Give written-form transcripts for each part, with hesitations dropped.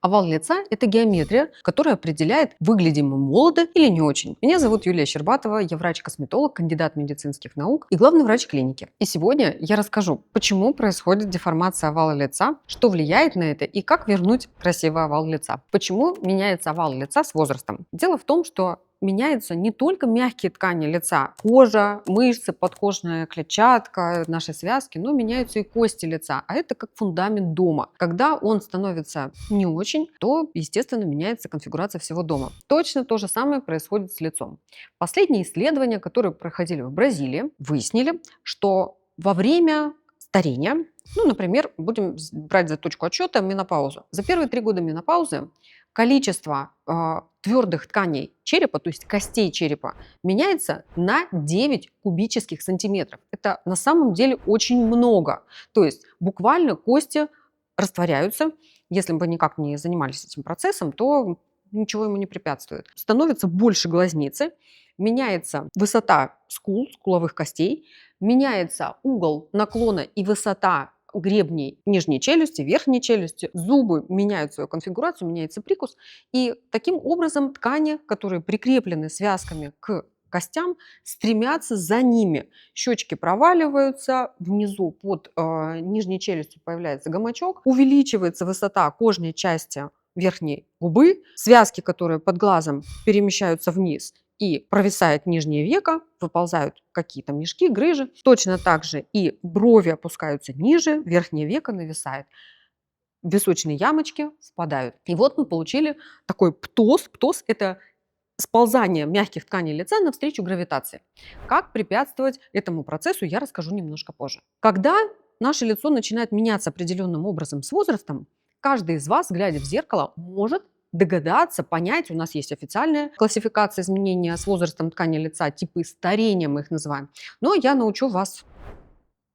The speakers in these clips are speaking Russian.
Овал лица – это геометрия, которая определяет, выглядим мы молодо или не очень. Меня зовут Юлия Щербатова, я врач-косметолог, кандидат медицинских наук и главный врач клиники. И сегодня я расскажу, почему происходит деформация овала лица, что влияет на это и как вернуть красивый овал лица. Почему меняется овал лица с возрастом? Дело в том, что меняются не только мягкие ткани лица, кожа, мышцы, подкожная клетчатка, наши связки, но меняются и кости лица. А это как фундамент дома. Когда он становится не очень, то, естественно, меняется конфигурация всего дома. Точно то же самое происходит с лицом. Последние исследования, которые проходили в Бразилии, выяснили, что во время старения, например, будем брать за точку отсчета менопаузу. За первые 3 года менопаузы количество твердых тканей черепа, то есть костей черепа, меняется на 9 кубических сантиметров. Это на самом деле очень много. То есть буквально кости растворяются. Если бы никак не занимались этим процессом, то ничего ему не препятствует. Становится больше глазницы, меняется высота скул, скуловых костей, меняется угол наклона и высота гребней нижней челюсти, верхней челюсти, зубы меняют свою конфигурацию, меняется прикус. И таким образом ткани, которые прикреплены связками к костям, стремятся за ними. Щечки проваливаются, внизу под нижней челюстью появляется гамачок, увеличивается высота кожной части верхней губы, связки, которые под глазом перемещаются вниз, и провисает нижнее веко, выползают какие-то мешки, грыжи. Точно так же и брови опускаются ниже, верхнее веко нависает. Височные ямочки впадают. И вот мы получили такой птоз. Птоз – это сползание мягких тканей лица навстречу гравитации. Как препятствовать этому процессу, я расскажу немножко позже. Когда наше лицо начинает меняться определенным образом с возрастом, каждый из вас, глядя в зеркало, может догадаться, понять, у нас есть официальная классификация изменения с возрастом ткани лица, типы старения мы их называем. Но я научу вас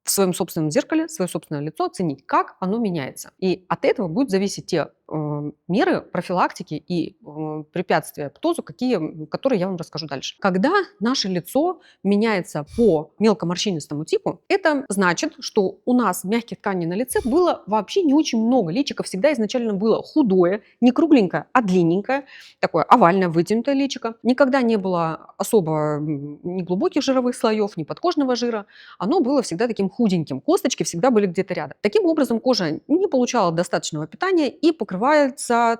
в своем собственном зеркале, свое собственное лицо оценить, как оно меняется. И от этого будут зависеть те меры профилактики и препятствия птозу, которые я вам расскажу дальше. Когда наше лицо меняется по мелкоморщинистому типу, это значит, что у нас мягких тканей на лице было вообще не очень много. Личико всегда изначально было худое, не кругленькое, а длинненькое, такое овальное, вытянутое личико. Никогда не было особо ни глубоких жировых слоев, ни подкожного жира. Оно было всегда таким худеньким. Косточки всегда были где-то рядом. Таким образом, кожа не получала достаточного питания и покрывается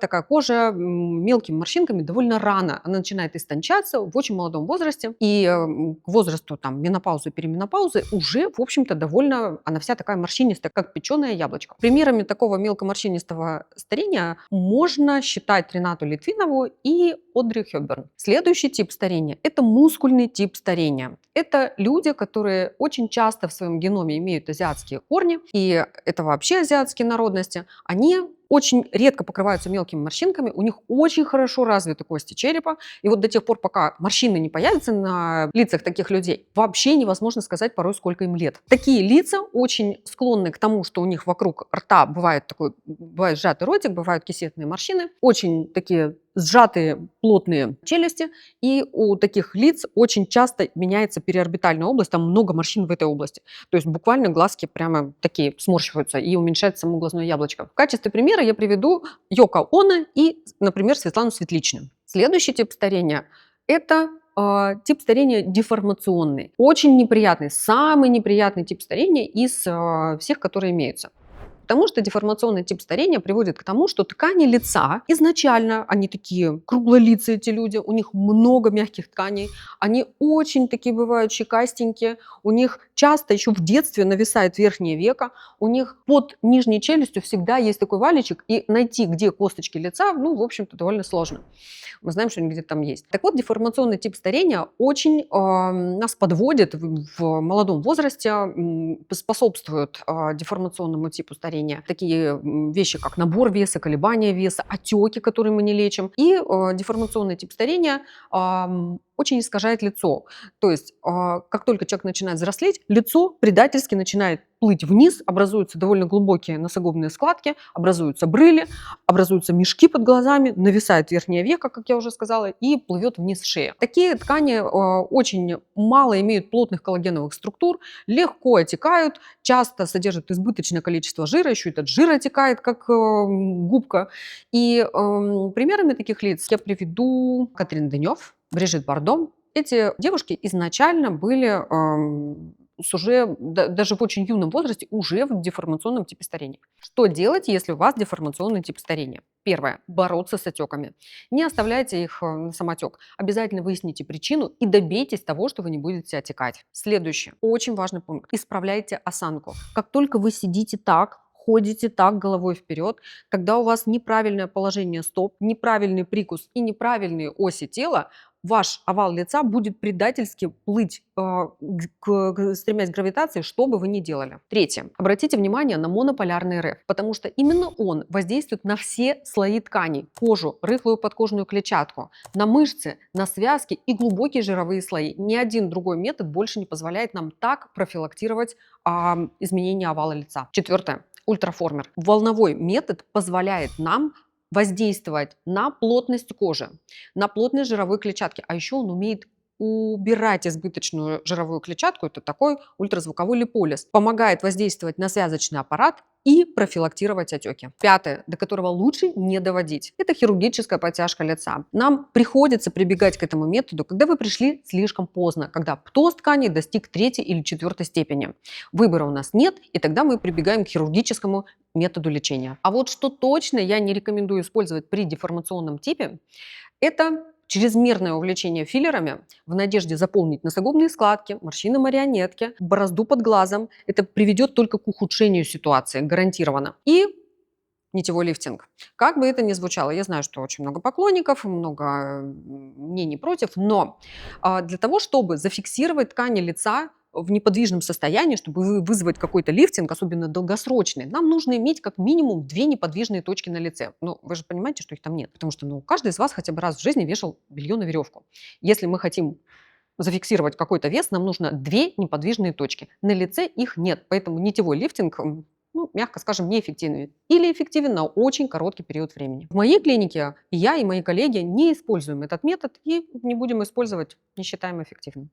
такая кожа мелкими морщинками довольно рано. Она начинает истончаться в очень молодом возрасте. И к возрасту менопаузы, переменопаузы уже, в общем-то, довольно она вся такая морщинистая, как печеное яблочко. Примерами такого мелкоморщинистого старения можно считать Ренату Литвинову и Одри Хёбберн. Следующий тип старения – это мускульный тип старения. Это люди, которые очень часто в своем геноме имеют азиатские корни, и это вообще азиатские народности. Они очень редко покрываются мелкими морщинками, у них очень хорошо развиты кости черепа, и вот до тех пор, пока морщины не появятся на лицах таких людей, вообще невозможно сказать порой, сколько им лет. Такие лица очень склонны к тому, что у них вокруг рта бывает сжатый ротик, бывают кисетные морщины, очень такие сжатые плотные челюсти, и у таких лиц очень часто меняется периорбитальная область, там много морщин в этой области. То есть буквально глазки прямо такие сморщиваются и уменьшается само глазное яблочко. В качестве примера я приведу Йоко Оно и, например, Светлану Светличную. Следующий тип старения – это тип старения деформационный. Очень неприятный, самый неприятный тип старения из всех, которые имеются. Потому что деформационный тип старения приводит к тому, что ткани лица изначально, они такие круглолицые эти люди, у них много мягких тканей, они очень такие бывают щекастенькие, у них часто еще в детстве нависает верхнее веко, у них под нижней челюстью всегда есть такой валичек, и найти, где косточки лица, в общем-то, довольно сложно. Мы знаем, что они где-то там есть. Так вот, деформационный тип старения очень нас подводит в молодом возрасте, способствует деформационному типу старения. Такие вещи, как набор веса, колебания веса, отеки, которые мы не лечим. И деформационный тип старения очень искажает лицо. То есть, как только человек начинает взрослеть, лицо предательски начинает плыть вниз, образуются довольно глубокие носогубные складки, образуются брыли, образуются мешки под глазами, нависает верхнее веко, как я уже сказала, и плывет вниз шея. Такие ткани очень мало имеют плотных коллагеновых структур, легко отекают, часто содержат избыточное количество жира, еще этот жир отекает, как губка. И примерами таких лиц я приведу Катрин Денев, Брижит Бардо. Эти девушки изначально были с уже, даже в очень юном возрасте, уже в деформационном типе старения. Что делать, если у вас деформационный тип старения? Первое. Бороться с отеками. Не оставляйте их на самотек. Обязательно выясните причину и добейтесь того, что вы не будете отекать. Следующее. Очень важный пункт. Исправляйте осанку. Как только вы сидите так, ходите так головой вперед, когда у вас неправильное положение стоп, неправильный прикус и неправильные оси тела, ваш овал лица будет предательски плыть, стремясь к гравитации, что бы вы ни делали. Третье. Обратите внимание на монополярный РФ, потому что именно он воздействует на все слои тканей: кожу, рыхлую подкожную клетчатку, на мышцы, на связки и глубокие жировые слои. Ни один другой метод больше не позволяет нам так профилактировать изменение овала лица. Четвертое. Ультраформер. Волновой метод позволяет нам воздействовать на плотность кожи, на плотность жировой клетчатки, а еще он умеет убирать избыточную жировую клетчатку, это такой ультразвуковой липолиз, помогает воздействовать на связочный аппарат и профилактировать отеки. Пятое, до которого лучше не доводить, это хирургическая подтяжка лица. Нам приходится прибегать к этому методу, когда вы пришли слишком поздно, когда птоз ткани достиг 3-й или 4-й степени. Выбора у нас нет, и тогда мы прибегаем к хирургическому методу лечения. А вот что точно я не рекомендую использовать при деформационном типе, это чрезмерное увлечение филлерами в надежде заполнить носогубные складки, морщины марионетки, борозду под глазом. Это приведет только к ухудшению ситуации, гарантированно. И нитевой лифтинг. Как бы это ни звучало, я знаю, что очень много поклонников, много мнений против, но для того, чтобы зафиксировать ткани лица в неподвижном состоянии, чтобы вызвать какой-то лифтинг, особенно долгосрочный, нам нужно иметь как минимум 2 неподвижные точки на лице. Но вы же понимаете, что их там нет, потому что каждый из вас хотя бы раз в жизни вешал белье на веревку. Если мы хотим зафиксировать какой-то вес, нам нужно 2 неподвижные точки. На лице их нет, поэтому нитевой лифтинг, мягко скажем, неэффективен. Или эффективен на очень короткий период времени. В моей клинике я и мои коллеги не используем этот метод и не будем использовать, не считаем эффективным.